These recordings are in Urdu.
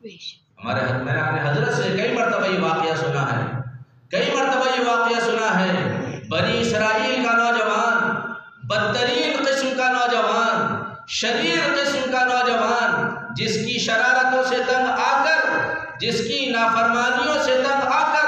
ہمارے میں نے اپنے حضرت سے کئی مرتبہ یہ واقعہ سنا ہے، کئی مرتبہ یہ واقعہ سنا ہے۔ بنی اسرائیل کا نوجوان، بدترین قسم کا نوجوان، شریر قسم کا نوجوان، جس کی شرارتوں سے تنگ آ کر، جس کی نافرمانیوں سے تنگ آ کر،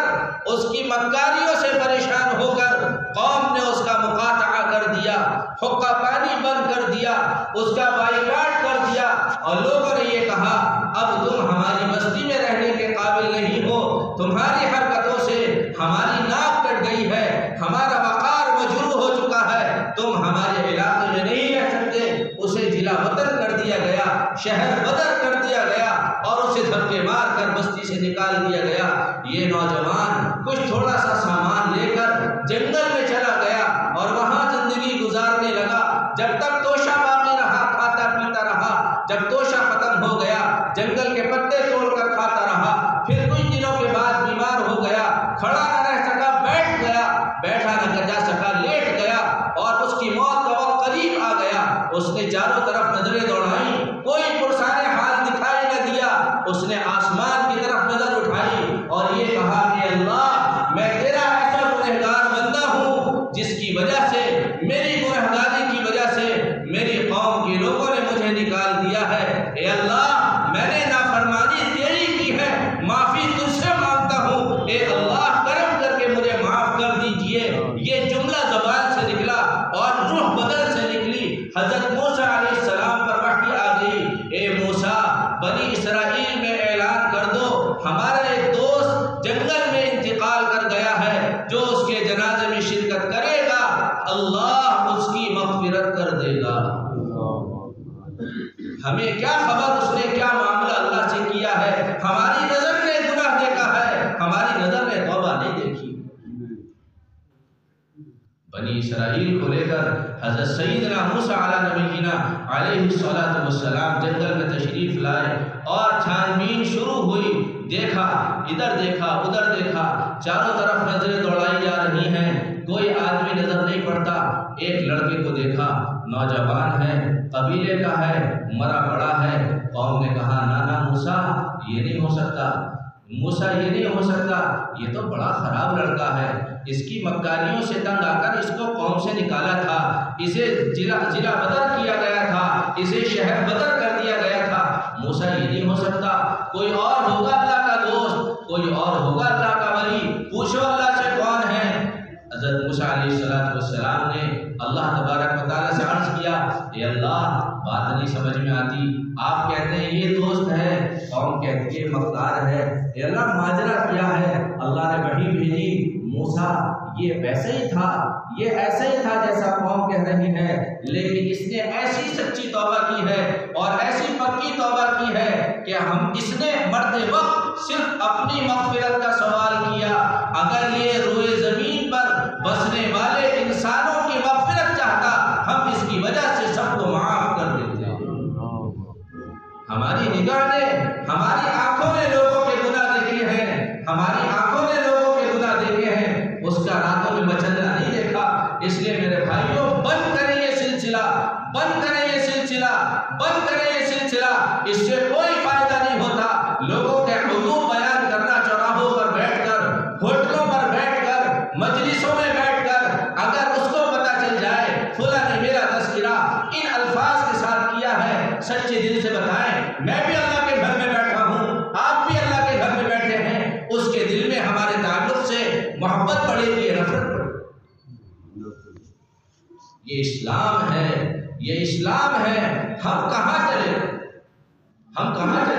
اس کی مکاریوں سے پریشان ہو کر قوم نے اس کا مقاطعہ کر دیا، حقہ پانی بند کر دیا، اس کا بائیکاٹ کر دیا، اور لوگوں نے یہ کہا اب تم ہماری بستی میں رہنے کے قابل نہیں ہو، تمہاری حرکتوں سے ہماری ناک کٹ گئی ہے، ہمارا وقار مجروح ہو چکا ہے، تم ہمارے علاقے میں نہیں رہ سکتے۔ اسے ضلع وطن کر دیا گیا، شہر بدر کر دیا گیا، اور اسے دھکے مار کر بستی سے نکال دیا گیا۔ یہ نوجوان کچھ تھوڑا سا سامان لے کر جنگل میں چلا گیا اور وہاں زندگی گزارنے لگا۔ جب تک توشہ باقی رہا کھاتا پیتا رہا، جب توشہ ختم ہو گیا جنگل کے پتے توڑ کر کھاتا رہا، پھر کچھ دنوں کے بعد بیمار ہو گیا، کھڑا نہ رہ سکا، بیٹھ گیا، بیٹھا نہ جا سکا، لیٹ گیا، اور اس کی موت کا وقت قریب آ گیا۔ اس نے چاروں طرف نظریں دوڑائیں، کوئی پرسان حال دکھائی نہ دیا۔ اس نے آسمان کی طرف نظر اٹھائی اور یہ کہا کہ اللہ، میں تیرا ایسا گنہگار بندہ ہوں جس کی وجہ سے، میری گنہگاری کی وجہ سے میری قوم کے لوگوں نے مجھے نکال دیا ہے۔ اے اللہ، میں نے نافرمانی تیری کی ہے، معافی تجھ سے مانگتا ہوں، اے اللہ کرم کر کے مجھے معاف کر دیجئے۔ یہ جملہ زبان سے نکلا اور روح بدن سے نکلی۔ حضرت موسیٰ علیہ السلام پر وحی آ گئی، اے موسیٰ، بنی اسرائیل میں اعلان کر دو ہمارا ایک دوست جنگل میں انتقال کر گیا ہے، جو اس کے جنازے میں شرکت کرے گا اللہ اس کی مغفرت کر دے گا۔ ہمیں کیا خبر اس نے کیا معاملہ اللہ سے کیا ہے، ہماری نظر نے گناہ دیکھا ہے، ہماری نظر نے توبہ نہیں دیکھی۔ بنی اسرائیل کو لے کر حضرت سیدنا موسیٰ علیہ نبینا علیہ السلام جنگل میں تشریف لائے، اور چھان بین شروع ہوئی۔ دیکھا ادھر دیکھا ادھر دیکھا، چاروں طرف نظریں دوڑائی جا رہی ہیں، کوئی آدمی نظر نہیں پڑتا۔ ایک لڑکے کو دیکھا، نوجوان ہے، قبیلے کا ہے، مرا پڑا ہے۔ قوم نے کہا نانا موسیٰ یہ نہیں ہو سکتا، موسیٰ یہ نہیں ہو سکتا، یہ تو بڑا خراب لڑکا ہے، اس کی مکاریوں سے تنگ آ کر اس کو قوم سے نکالا تھا، اسے ضلع بدر کیا گیا تھا، اسے شہر بدر کر دیا گیا تھا، موسیٰ یہ نہیں ہو سکتا، کوئی اور ہوگا اللہ کا دوست، کوئی اور ہوگا اللہ کا ولی، پوچھو اللہ سے کون ہے۔ حضرت موسیٰ علیہ السلام نے اللہ تبارک و تعالیٰ سے عرض کیا، اے اللہ بات نہیں سمجھ میں آتی، آپ کہتے ہیں یہ دوست ہے، قوم کہتی ہے مقدار ہے، اے اللہ ماجرا کیا ہے؟ اللہ نے وحی بھیجی، موسیٰ یہ ویسے ہی تھا، یہ ایسے ہی تھا جیسا قوم کہہ رہی ہے، لیکن اس نے ایسی سچی توبہ کی ہے اور ایسی پکی توبہ کی ہے کہ اس نے مرتے وقت صرف اپنی مغفرت کا سوال کیا۔ اگر یہ روئے زمین پر بسنے والے انسانوں کی مغفرت چاہتا، ہم اس کی وجہ سے سب کو معاف کر دیتے۔ ہماری نگاہ نے، ہماری آنکھوں نے لوگوں کے گناہ دیکھے ہیں، ہماری آنکھوں نے لوگوں کے گناہ دیکھے ہیں، اس کا راتوں میں مچلنا نہیں دیکھا۔ اس لیے میرے بھائیوں، بند کریں یہ سلسلہ، بند کریں یہ سلسلہ، بند کریں یہ سلسلہ، اس سے کوئی فائدہ نہیں ہوتا۔ لوگوں کے عیوب بیان کرنا چوراہوں پر بیٹھ کر، ہوٹلوں پر بیٹھ کر، مجلسوں میں بیٹھ کر، اگر اس کو پتہ چل جائے فلاں نے میرا تذکرہ ان الفاظ کے ساتھ کیا ہے، سچے دل سے بتائیں، میں بھی اللہ کے گھر میں بیٹھا ہوں، آپ بھی اللہ کے گھر میں بیٹھے ہیں، اس کے دل میں ہمارے تعلق سے محبت بڑھے گی، نفرت بڑھے گی؟ یہ اسلام ہے، یہ اسلام ہے، ہم کہاں چلے، ہم کہاں چلے؟